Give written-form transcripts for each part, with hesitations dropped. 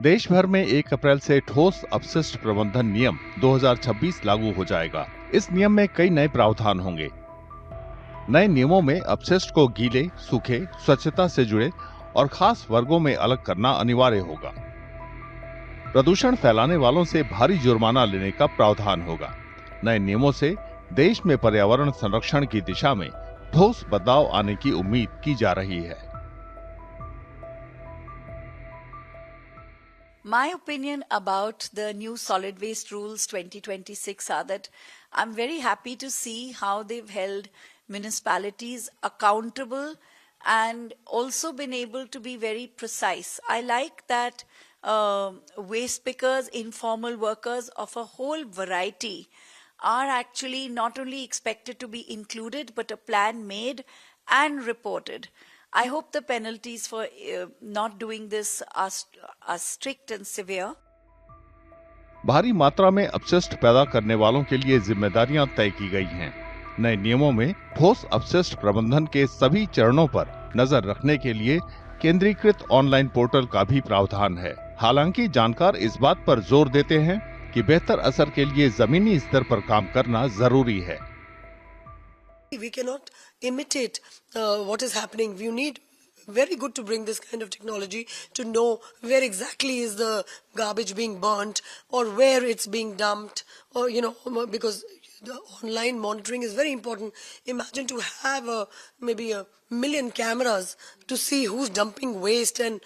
देश भर में 1 अप्रैल से ठोस अपशिष्ट प्रबंधन नियम 2026 लागू हो जाएगा। इस नियम में कई नए प्रावधान होंगे। नए नियमों में अपशिष्ट को गीले, सूखे, स्वच्छता से जुड़े और खास वर्गों में अलग करना अनिवार्य होगा। प्रदूषण फैलाने वालों से भारी जुर्माना लेने का प्रावधान होगा। नए नियमों से देश में पर्यावरण संरक्षण की दिशा में ठोस बदलाव आने की उम्मीद की जा रही है। My opinion about the new solid waste rules 2026 are that I'm very happy to see how they've held municipalities accountable and also been able to be very precise. I like that waste pickers, informal workers of a whole variety are actually not only expected to be included, but a plan made and reported. I hope the penalties for not doing this are strict and severe. भारी मात्रा में अपशिष्ट पैदा करने वालों के लिए जिम्मेदारियां तय की गई हैं। नए नियमों में ठोस अपशिष्ट प्रबंधन के सभी चरणों पर नजर रखने के लिए केंद्रीकृत ऑनलाइन पोर्टल का भी प्रावधान है। हालांकि जानकार इस बात पर जोर देते हैं कि बेहतर असर के लिए जमीनी स्तर पर काम करना जरूरी है। We cannot imitate what is happening. You need very good to bring this kind of technology to know where exactly is the garbage being burnt or where it's being dumped, or because the online monitoring is very important. Imagine to have maybe 1 million cameras to see who's dumping waste, and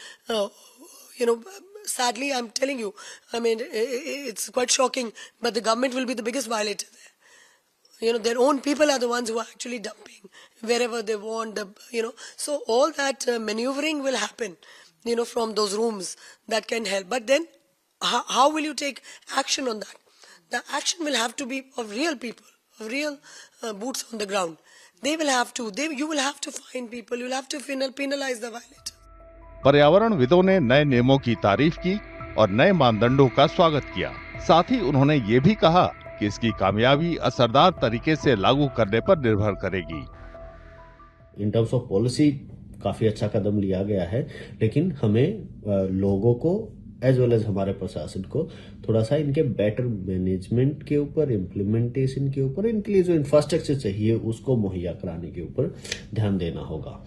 sadly I'm telling you, I mean it's quite shocking, but the government will be the biggest violator there. Their own people are the ones who are actually dumping wherever they want, so all that maneuvering will happen, from those rooms that can help. But then how will you take action on that? The action will have to be of real people, of real boots on the ground. You will have to find people, you'll have to penalize the violator. पर्यावरणविदों ने नए नियमों की तारीफ की और नए मानदंडों का स्वागत किया। साथ ही उन्होंने ये भी कहा कि इसकी कामयाबी असरदार तरीके से लागू करने पर निर्भर करेगी। इन टर्म्स ऑफ पॉलिसी काफी अच्छा कदम लिया गया है, लेकिन हमें लोगों को एज वेल एज हमारे प्रशासन को थोड़ा सा इनके बेटर मैनेजमेंट के ऊपर, इम्प्लीमेंटेशन के ऊपर, इनके लिए जो इंफ्रास्ट्रक्चर चाहिए उसको मुहैया कराने के ऊपर ध्यान देना होगा।